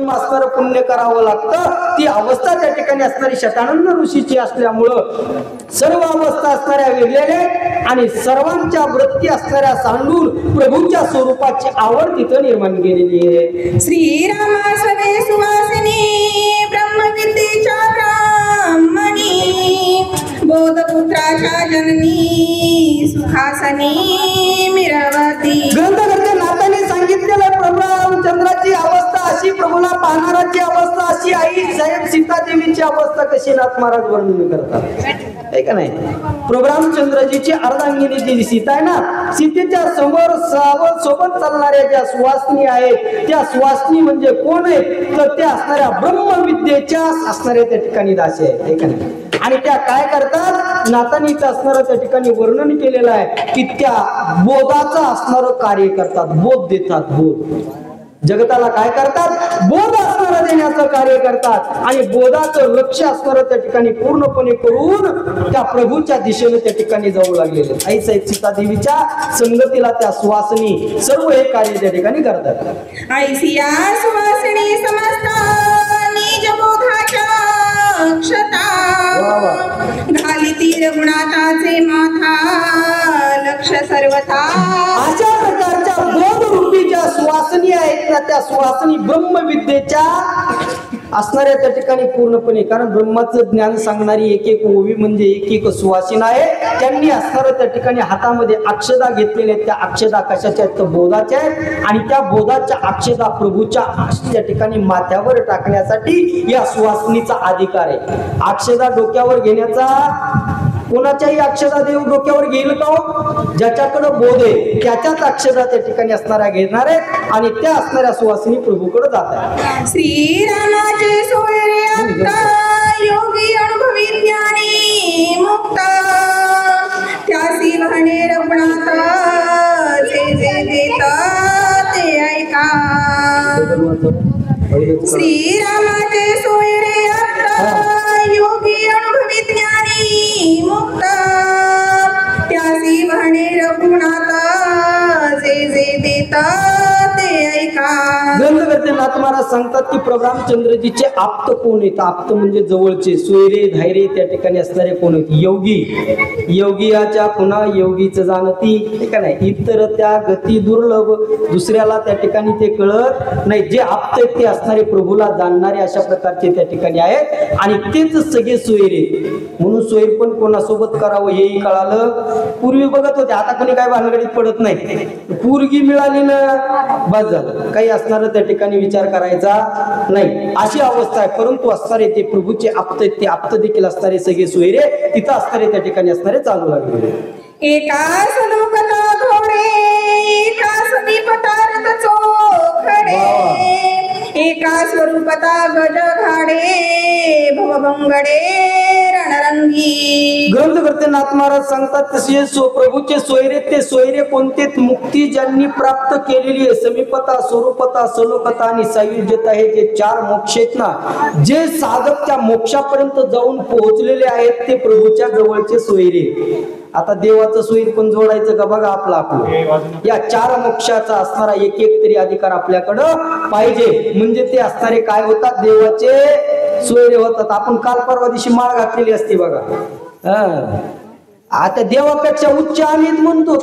असणारं पुण्य करावं लागतं। ती अवस्था त्या ठिकाणी असणारी शतानंद ऋषीची असल्यामुळं सर्व अवस्था असणाऱ्या वेगवेगळ्या आणि सर्वांच्या वृत्ती असणाऱ्या सांडून प्रभूच्या स्वरूपाची आवड तिथं निर्माण केलेली आहे। श्रीराम स्वदे सुवासिनी ब्रह्मविद्येच्या ब्राह्मणी बोधपुत्राच्या जननी सुखासनी मिरवती। ग्रंथकर्ते नाथांनी सांगितलेलं प्रभू रामचंद्राची अवस्था अशी, प्रभूला पाहणाराची अवस्था अशी, आई साहेब सीतादेवीची अवस्था कशी नाथ महाराज वर्णन करतात आहे का नाही। प्रभू रामचंद्रजीची अर्धांगिनी जी सीता आहे ना, सीतेच्या समोर सोबत चालणाऱ्या ज्या सुवासिनी आहेत त्या सुवासिनी म्हणजे कोण आहेत तर त्या असणाऱ्या ब्रह्मविद्येच्या असणाऱ्या त्या ठिकाणी दासी आहेत आहे का नाही। आणि त्या काय करतात, नातानीचं असणारं त्या ठिकाणी वर्णन केलेलं आहे की त्या बोधाचं असणारं कार्य करतात, बोध देतात, बोध जगताला काय करतात, बोध असणारं देण्याचं कार्य करतात आणि बोधाचं लक्ष असणारं त्या ठिकाणी पूर्णपणे करून त्या प्रभूच्या दिशेने त्या ठिकाणी जाऊ लागलेले। आई साहेब सीतादेवीच्या संगतीला त्या सुवासिनी सर्व हे कार्य त्या ठिकाणी करतात। ऐसिया सुवासिनी समस्ता निज बोधाच्या अक्षता घाली तीर गुणाताचे माथा लक्ष सर्वथा। अशा प्रकारच्या बोध रूपी ज्या सुवासिनी आहेत ना त्या सुवासिनी ब्रह्मविद्येच्या असणाऱ्या त्या ठिकाणी पूर्णपणे, कारण ब्रह्माचं ज्ञान सांगणारी एक एक ओवी म्हणजे एक एक सुवासिन आहे। त्यांनी असणारं त्या ठिकाणी हातामध्ये अक्षदा घेतलेल्या आहेत, त्या अक्षदा कशाच्या आहेत तर बोधाच्या आहेत आणि त्या बोधाच्या अक्षदा प्रभूच्या त्या ठिकाणी माथ्यावर टाकण्यासाठी या सुवासिनीचा अधिकार आहे। अक्षदा डोक्यावर घेण्याचा कोणाच्याही अक्षदा देव डोक्यावर घेईल का, ज्याच्याकडे बोध आहे त्याच्याच अक्षदा त्या ठिकाणी असणाऱ्या घेणार आहेत आणि त्या असणाऱ्या सुवासिनी प्रभूकडे जात आहेत। श्रीरामाचे सोयरे आता योगी अनुभवी ज्ञानी मुक्त त्यासी वाहने रघुनाथ जे जे देत ते ऐका। श्रीरामाचे सोयरे आता योगी अनुभवी ज्ञानी मुक्त त्यासी वाहने रघुनाथ जे जे देत ते ऐका। ग्रंथकर्ते नाथ महाराज सांगतात की प्रभू रामचंद्रजीचे आप्त कोण आहेत, आप्त म्हणजे जवळचे, सोयरे धायरे त्या ठिकाणी असणारे कोण आहेत, योगी। योगियाच्या खुणा योगीच जाणती हे का नाही, इतर त्या गती दुर्लभ, दुसऱ्याला त्या ठिकाणी ते कळत नाही। जे आप्त आहेत ते असणारे प्रभूला जाणणारे अशा प्रकारचे त्या ठिकाणी आहेत आणि तेच सगळे सोयरे। म्हणून सोयर पण कोणासोबत करावं हेही कळालं। पूर्वी बघत होते, आता कोणी काय भानगडीत पडत नाही, पोरगी मिळाली ना बस झालं, काही असणार त्या ठिकाणी विचार करायचा नाही, अशी अवस्था आहे। परंतु असणारे ते प्रभूचे आप्त आहेत, ते आप्त देखील असणारे सगळे सोयरे तिथं असणारे त्या ठिकाणी असणारे चालू लागले। एका सलोकता घोडे एका समीपतारत चोखडे एका स्वरूपता गज घाडे भवभंगडे रणरंगी। ग्रंथकर्ते नाथ महाराज सांगतात तसे प्रभूचे सोयरे ते सोयरे कोणते, मुक्ती ज्यांनी प्राप्त केलेली आहे, समीपता स्वरूपता सलोकता आणि सायुज्यता हे जे चार मोक्ष आहेत ना, जे साधक त्या मोक्षापर्यंत जाऊन पोहोचलेले आहेत ते प्रभूच्या जवळचे सोयरे। आता देवाचं सोयीर पण जोडायचं का बघा, आपला आपलं या चार मोक्षाचा असणारा एक एक तरी अधिकार आपल्याकडं पाहिजे, म्हणजे ते असणारे काय होतात, देवाचे सोयरे होतात। आपण काल परवा दिवशी माळ घातलेली असते बघा, आता देवापेक्षा उच्च आम्ही म्हणतो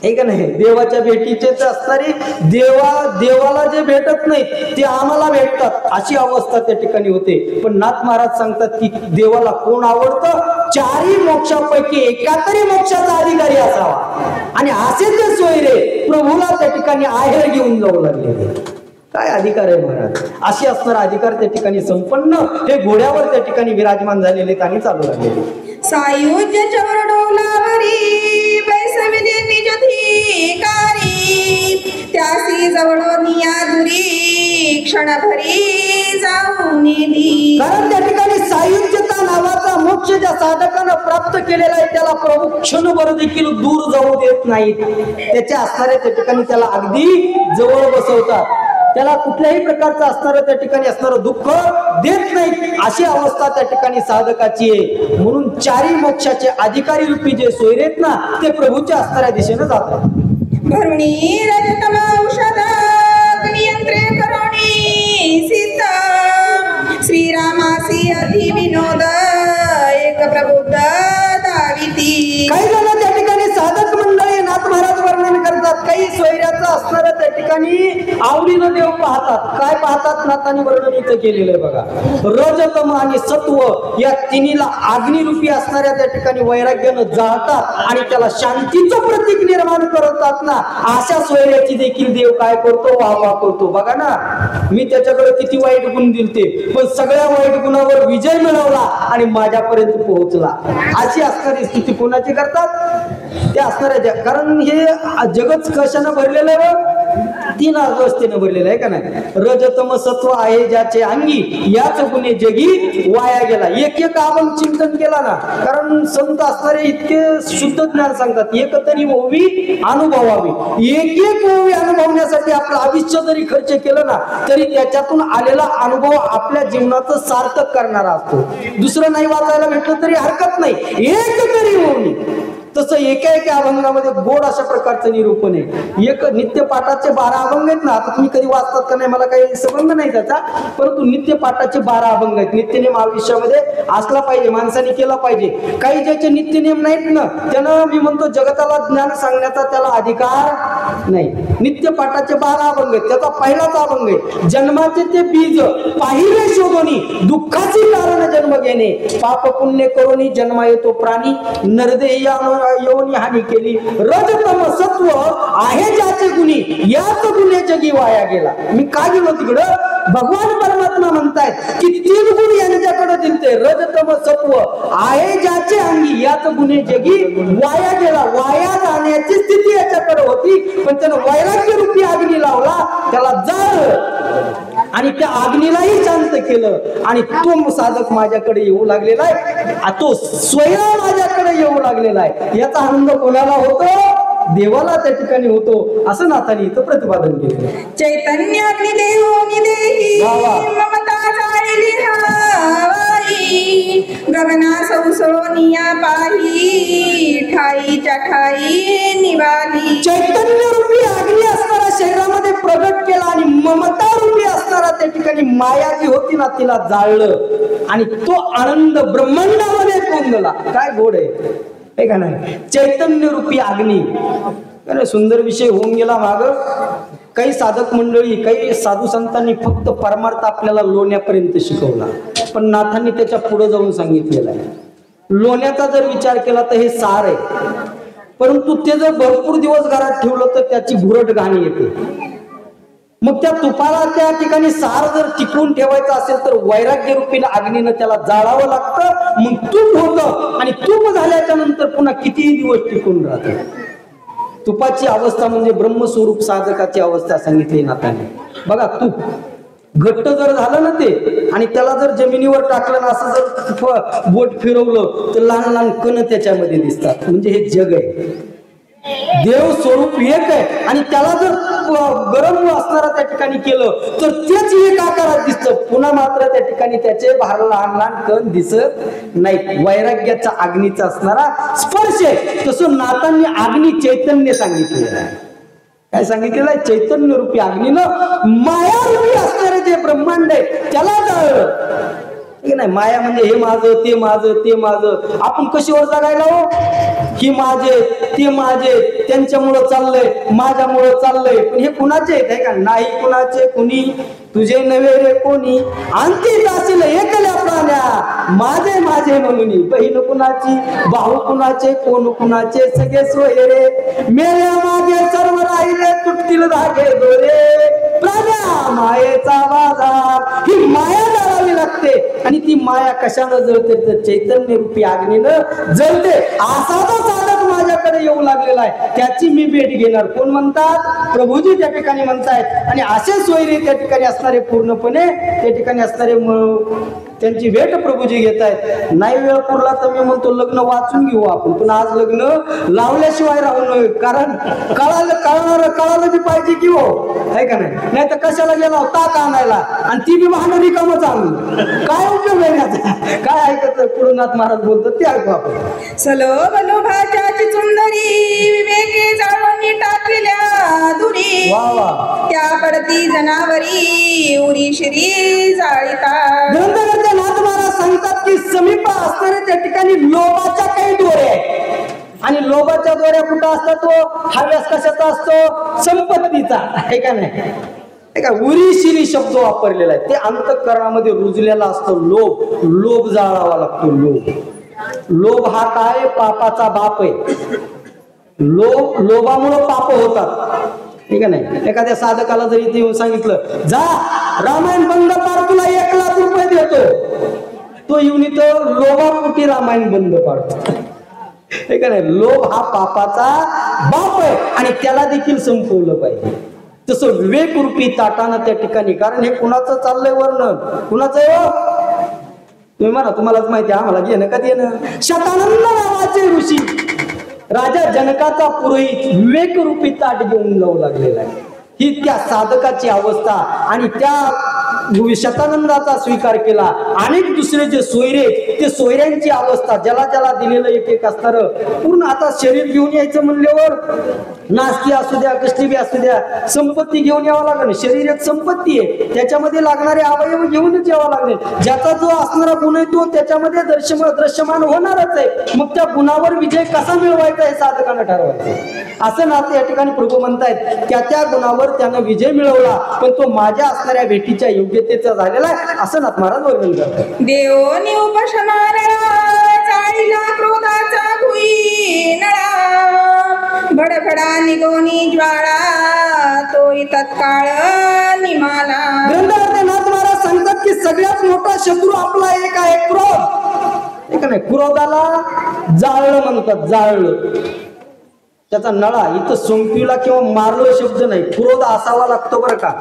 हे का नाही, देवाच्या भेटीचे असणारे देवाला जे भेटत नाही ते आम्हाला भेटतात अशी अवस्था त्या ठिकाणी होते। पण नाथ महाराज सांगतात की देवाला कोण आवडतं, चारही मोक्षापैकी एका तरी मोक्षाचा अधिकारी असावा आणि असे ते सोयरे प्रभूला त्या ठिकाणी आहेर घेऊन जाऊ लागले। काय अधिकार आहे महाराज, अशी असणारा अधिकार त्या ठिकाणी संपन्न हे घोड्यावर त्या ठिकाणी विराजमान झालेले आणि चालू लागलेले। सायुज्य चवर डोलावरी बैसविले निज धिकारी त्यासी जवळ नियादुरी क्षणभरी जाऊन नेली। कारण त्या ठिकाणी सायुज्यता नावाचा मोक्ष ज्या साधकानं प्राप्त केलेला आहे त्याला प्रभू क्षणभर देखील दूर जाऊ देत नाहीत, त्याच्या असणाऱ्या त्या ठिकाणी त्याला अगदी जवळ बसवतात, त्याला कुठल्याही प्रकारचं असणारं त्या ठिकाणी असणारं दुःख देत नाही, अशी अवस्था त्या ठिकाणी साधकाची आहे। म्हणून चारी मोक्षाचे अधिकारी रूपी जे सोयरे आहेत ना ते प्रभूच्या असणाऱ्या दिशेने जातात। भरुणी रजतम औषध नियंत्रे करुणी ठिकाणी आवडीनं देव पाहतात. काय पाहतात? नाथांनी वर्णन इथं केलेलं आहे बघा. रजतम आणि सत्व या तिन्हीला अग्निरूपी असणाऱ्या त्या ठिकाणी वैराग्यानं जाळतात आणि त्याला शांतीचं प्रतीक निर्माण करतात ना. अशा सोयऱ्याची देखील देव काय करतो? वाह करतो. बघा ना, मी त्याच्याकडे किती वाईट गुण दिलते, पण सगळ्या वाईट गुणावर विजय मिळवला आणि माझ्यापर्यंत पोहोचला. अशी असणारी स्थिती कोणाची करतात? ते असणाऱ्या. कारण हे जगत कशानं भरलेलं आहे? 3 अवस्थेनं भरलेलं आहे का नाही. रजतम सत्व आहे ज्याचे अंगी, याच गुणे जगी वाया गेला. एक आपण चिंतन केला ना, कारण संत असणारे इतके शुद्ध ज्ञान सांगतात. एक तरी ओवी अनुभवावी. एक ओवी अनुभवण्यासाठी आपलं आयुष्य जरी खर्च केलं ना, तरी त्याच्यातून आलेला अनुभव आपल्या जीवनाचं सार्थक करणारा असतो. दुसरं नाही वाचायला भेटलं तरी हरकत नाही, एक तरी ओवी. तसं एका अभंगामध्ये गोड अशा प्रकारचं निरूपण आहे. एक नित्यपाठाचे 12 अभंग आहेत ना. आता तुम्ही कधी वाचतात का नाही मला काही संबंध नाही त्याचा, परंतु नित्यपाठाचे 12 अभंग आहेत. नित्यनेम आयुष्यामध्ये असला पाहिजे, माणसाने केला पाहिजे. काही ज्याचे नित्यनेम नाहीत ना, त्यानं मी म्हणतो जगताला ज्ञान सांगण्याचा त्याला अधिकार नाही. नित्यपाठाचे 12 अभंग आहेत. त्याचा पहिलाच अभंग आहे, जन्माचे ते बीज पाहिले शोधोनी, दुःखाची कारण जन्म घेणे. पाप पुण्य करोनी जन्मा येतो प्राणी, नरदेही योनी हानी केली. रजतम सत्व आहे ज्याचे गुणी, याच गुणे जगी वाया गेला. मी काय गेलो तिकडं? भगवान परमात्मा म्हणतायत की 3 गुण यांच्याकडे दिलते. रजतम सत्व आहे ज्याचे अंगी, याच गुणे जगी वाया गेला. वाया जाण्याची स्थिती याच्याकडे होती, पण त्यानं वैराग्य रूपी अग्नी लावला, त्याला जाळ आणि त्या अग्नीलाही शांत केलं. आणि तो साधक माझ्याकडे येऊ लागलेला आहे, तो स्वयं माझ्याकडे येऊ लागलेला आहे. याचा आनंद कोणाला होतो? देवाला त्या ठिकाणी होतो, असं नाथांनी इथं प्रतिपादन केलं. चैतन्य अग्निदेवोनी देही ममता जाळली हवाई, गगना सौसळोनिया पाही, ठाईच्या ठाई निवाली. चैतन्य रूपी अग्नी असणारा शरीरामध्ये प्रगट केला आणि ममता रूपी असणारा त्या ठिकाणी माया जी होती ना, तिला जाळलं आणि तो आनंद ब्रह्मांडामध्ये पोंगला. काय गोड आहे का नाही? चैतन्य रूपी अग्नी. अरे सुंदर विषय होऊन गेला माग. काही साधक मंडळी, काही साधू संतांनी फक्त परमार्थ आपल्याला लोण्यापर्यंत शिकवला, पण नाथांनी त्याच्या पुढे जाऊन सांगितलेलं आहे. लोण्याचा जर विचार केला तर हे सार आहे, परंतु ते जर भरपूर दिवस घरात ठेवलं तर त्याची घुरट घाण येते. मग त्या तुपाला त्या ठिकाणी सार जर टिकवून ठेवायचं असेल तर वैराग्य रूपीने अग्नीनं त्याला जाळावं लागतं. मग तूप होतं आणि तूप झाल्याच्या नंतर पुन्हा कितीही दिवस टिकून राहतं. तुपाची अवस्था म्हणजे ब्रह्मस्वरूप साधकाची अवस्था सांगितली नाथाने. बघा, तूप घट्ट जर झालं ना ते, आणि त्याला जर जमिनीवर टाकलं ना, असं जर बोट फिरवलं तर लहान लहान कण त्याच्यामध्ये दिसतात. म्हणजे हे जग आहे. देव स्वरूप एक आहे आणि त्याला जर गरम असणारा त्या ठिकाणी केलं तर तेच एक आकारात दिसतं. पुन्हा मात्र त्या ठिकाणी त्याचे लहान लहान कण दिसत नाही. वैराग्याचा अग्नीचा असणारा स्पर्श आहे. तसं नाथांनी अग्नी चैतन्य सांगितलेलं आहे. काय सांगितलेलं आहे? चैतन्य रूपी अग्नीनं माया रूपी असणारे जे ब्रह्मांड आहे त्याला जाळलं. नाही, माया म्हणजे हे माझं, ते माझं, ते माझं. आपण कशावर जगायला हो? ही माझे, ते माझे, त्यांच्यामुळं चाललंय, माझ्यामुळं चाललंय. पण हे कुणाचे आहेत का? नाही कुणाचे. कुणी तुझे नव्हे रे कोणी, अंती जाशील एकल्या प्राण्या, माझे माझे म्हणून. बहीण कुणाची, भाऊ कुणाचे, कोण कुणाचे, सगळे सोयरे. मेल्या मागे सर्व राहिले, तुटतील धागे दोरे. प्राण्या मायेचा बाजार. ही माया जाळावी लागते आणि ती माया कशानं जळते? तर चैतन्य रूपी अग्नीनं जळते. असा तो साधक माझ्याकडे येऊ लागलेला आहे, त्याची मी भेट घेणार. कोण म्हणतात? प्रभूजी त्या ठिकाणी म्हणतायत. आणि असे सोयरे त्या ठिकाणी असणारे, पूर्णपणे त्या ठिकाणी असणारे त्यांची भेट प्रभूजी घेत आहेत. नाही वेळ पुरला तर मी म्हणतो लग्न वाचून घेऊ आपण, पण आज लग्न लावल्याशिवाय राहू नये. कारण कळालं बी पाहिजे की हो, आहे का नाही? नाही तर कशाला गेला ताक आणायला आणि ती बी वाहन रिकामच आणून काय उपयोग आहे त्याचा? काय ऐकत पुढनाथ महाराज बोलतात ते ऐकू आपण. सलो बलो भाच्याची सुंदरी, विवेके जाळून टाकलेल्या दुरी. वा वा. त्या पडती जनावरी, उरी शिरी जाळीता. ग्रंथकर्ते नाथ महाराज सांगतात की समीप असणारे त्या ठिकाणी लोभाच्या काही दोरे आहेत. आणि लोभाच्या दोऱ्या कुठं असतात? तो हा व्यास कशाचा असतो? संपत्तीचा, आहे का नाही? का उरीशिरी शब्द वापरलेला आहे, ते अंतःकरणामध्ये रुजलेला असतो. लोभ जाळावा लागतो. लोभ हा काय? पापाचा बाप आहे. लोभामुळे पाप होतात, ठीक आहे नाही? एखाद्या साधकाला जर इथे येऊन सांगितलं, जा रामायण बंद पाड, तुला 1,00,000 रुपये देतो, तो येऊन इथं लोभापोटी रामायण बंद पाडतो, ठीक आहे नाही? लोभ हा पापाचा बाप आहे आणि त्याला देखील संपवलं पाहिजे. तसं विवेक रूपी ताटानं त्या ठिकाणी, कारण हे कुणाचं चाललंय वर्णन? कुणाचं आहे हो? तुम्ही म्हणा तुम्हालाच माहिती, आम्हाला घेणं का देणं? शतानंद नावाचे ऋषी राजा जनकाचा पुरोहित विवेक रूपी ताट घेऊन जाऊ लागलेला आहे. ही त्या साधकाची अवस्था आणि त्या शतानंदाचा स्वीकार केला. अनेक दुसरे जे सोयरे, ते सोयऱ्यांची अवस्था, ज्याला ज्याला दिलेलं एक एक असणार पूर्ण. आता शरीर घेऊन यायचं म्हणल्यावर नास्ती असू द्या, कसली बी असू द्या, संपत्ती घेऊन यावं लागेल. शरीर एक संपत्ती आहे, त्याच्यामध्ये लागणारे अवयव घेऊनच यावं लागेल. ज्याचा जो असणारा गुण आहे तो त्याच्यामध्ये दृश्यमान होणारच आहे. मग त्या गुणावर विजय कसा मिळवायचा हे साधकानं ठरवायचं. असं ना या ठिकाणी प्रभू म्हणतायत, त्या गुणावर त्यानं विजय मिळवला, पण तो माझ्या असणाऱ्या भेटीच्या योग्यतेचा झालेला आहे, असं नाथ महाराज वर्णन करतात. देवोनी उपशमानळा जाळीला क्रोधाचा भुई नळा, भडभडा निगोनी ज्वाळा तोही तत्काळ निमाला. ग्रंथामध्ये नाथ महाराज सांगतात की सगळ्यात मोठा शत्रू आपला एक आहे, क्रोध. एक नाही, क्रोधाला जाळलं म्हणतात, जाळलं. त्याचा नळा इथं सोंपिवला किंवा मारलं शब्द नाही, क्रोध असावा लागतो बरं का.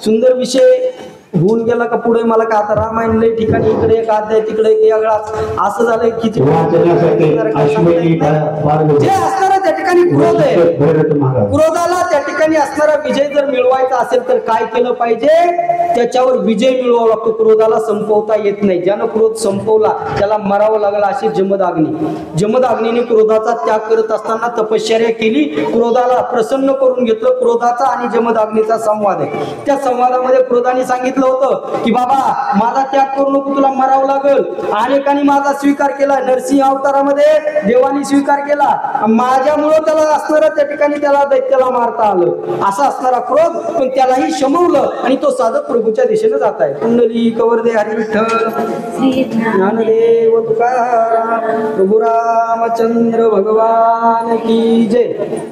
सुंदर विषय होऊन गेला का पुढे मला का आता रामायण लय ठिकाणी इकडे एक अध्याय तिकडे एक वेगळा असं झालंय की जे असणारा त्या ठिकाणी क्रोध आहे, क्रोधाला त्या ठिकाणी असणारा विजय जर मिळवायचा असेल तर काय केलं पाहिजे? त्याच्यावर विजय मिळवावा लागतो. क्रोधाला संपवता येत नाही. ज्यानं क्रोध संपवला त्याला मरावं लागलं. अशी जमदग्नीने क्रोधाचा त्याग करत असताना तपश्चर्या केली, क्रोधाला प्रसन्न करून घेतलं. क्रोधाचा आणि जमदग्नीचा संवाद आहे. त्या संवादामध्ये क्रोधाने सांगितलं होतं की बाबा माझा त्याग करू नको, तुला मरावं लागल. अनेकांनी माझा स्वीकार केला, नरसिंह अवतारामध्ये देवानी स्वीकार केला, माझ्यामुळं त्याला असणारं त्या ठिकाणी त्याला दैत्याला मारता आलं. असा असणारा क्रोध, पण त्यालाही शमवलं आणि तो साधक प्रभूच्या दिशेने जात आहे. कुंडली कवरदे हरी विठ्ठल, ज्ञानदेव तुकाराम, प्रभू रामचंद्र भगवान की जय.